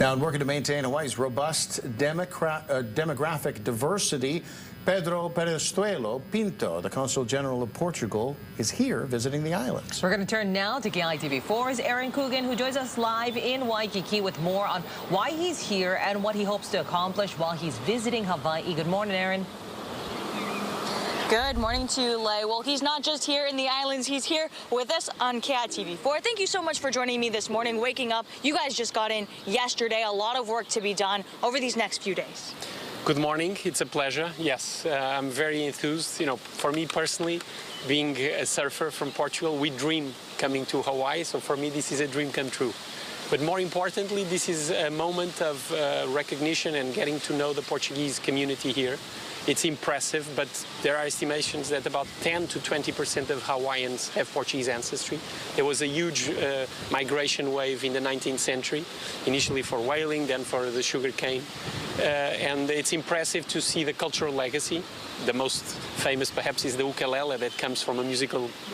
Now, in working to maintain Hawaii's robust demographic diversity, Pedro Perestuelo Pinto, the Consul General of Portugal, is here visiting the islands. We're going to turn now to KITV4's Aaron Coogan, who joins us live in Waikiki with more on why he's here and what he hopes to accomplish while he's visiting Hawaii. Good morning, Aaron. Good morning to you, Lay. Well, he's not just here in the islands, he's here with us on KITV4. Thank you so much for joining me this morning, waking up. You guys just got in yesterday, a lot of work to be done over these next few days. Good morning, it's a pleasure. Yes, I'm very enthused. You know, for me personally, being a surfer from Portugal, we dream coming to Hawaii, so for me this is a dream come true. But more importantly, this is a moment of recognition and getting to know the Portuguese community here. It's impressive, but there are estimations that about 10 to 20% of Hawaiians have Portuguese ancestry. There was a huge migration wave in the 19th century, initially for whaling, then for the sugarcane. And it's impressive to see the cultural legacy. The most famous perhaps is the ukulele that comes from a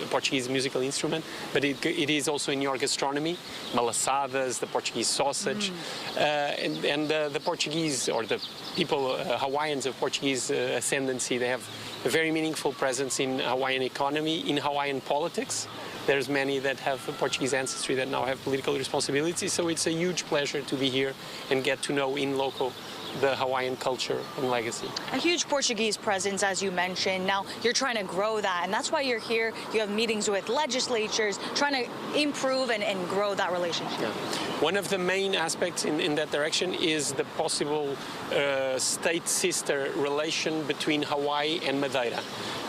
Portuguese musical instrument, but it is also in your gastronomy, malasadas, the Portuguese sausage, and the Portuguese, or the people, Hawaiians of Portuguese ascendancy, they have a very meaningful presence in Hawaiian economy, in Hawaiian politics. There's many that have Portuguese ancestry that now have political responsibilities, so it's a huge pleasure to be here and get to know in local the Hawaiian culture and legacy. A huge Portuguese presence, as you mentioned. Now you're trying to grow that, and that's why you're here. You have meetings with legislatures, trying to improve and grow that relationship. Yeah. One of the main aspects in that direction is the possible state-sister relation between Hawaii and Madeira.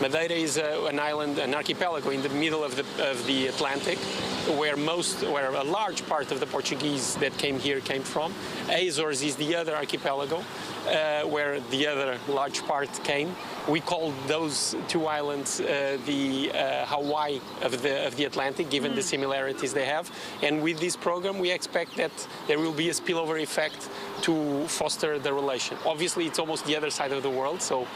Madeira is an island, an archipelago in the middle of the Atlantic, where a large part of the Portuguese that came here came from. Azores is the other archipelago, where the other large part came. We call those two islands the Hawaii of the Atlantic, given the similarities they have. And with this program, we expect that there will be a spillover effect to foster the relation. Obviously, it's almost the other side of the world, so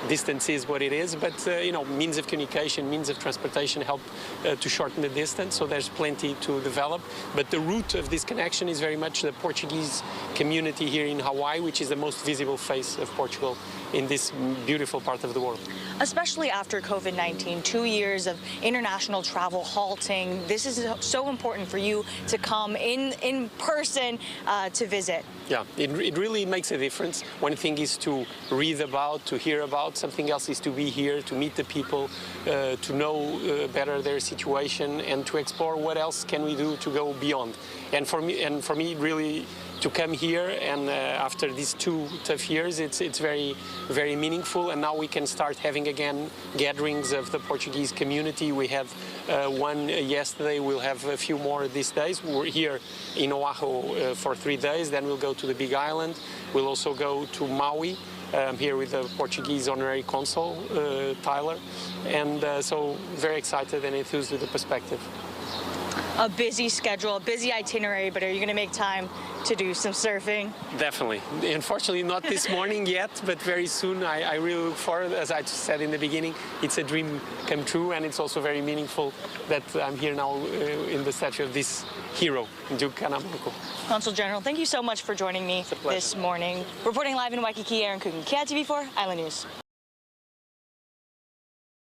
distance is what it is. But you know, means of communication, means of transportation help to shorten the distance. So there's plenty to develop. But the root of this connection is very much the Portuguese community here in Hawaii, which is the most visible face of Portugal in this beautiful part of the world. Especially after COVID-19, 2 years of international travel halting, this is so important for you to come in person to visit. Yeah, it really makes a difference. One thing is to read about, to hear about. Something else is to be here, to meet the people, to know better their situation, and to explore what else can we do to go beyond. And for me, really, to come here and after these 2 tough years, it's very, very meaningful. And now we can start having again gatherings of the Portuguese community. We had one yesterday. We'll have a few more these days. We're here in Oahu for 3 days. Then we'll go to the Big Island. We'll also go to Maui. I'm here with the Portuguese honorary consul, Tyler. And so very excited and enthused with the perspective. A busy schedule, a busy itinerary, but are you going to make time to do some surfing? Definitely. Unfortunately, not this morning yet, but very soon. I really look forward. As I said in the beginning, it's a dream come true, and it's also very meaningful that I'm here now in the statue of this hero, Duke Kanamaku. Consul General, thank you so much for joining me this morning. Reporting live in Waikiki, Aaron Coogan, KITV4 Island News.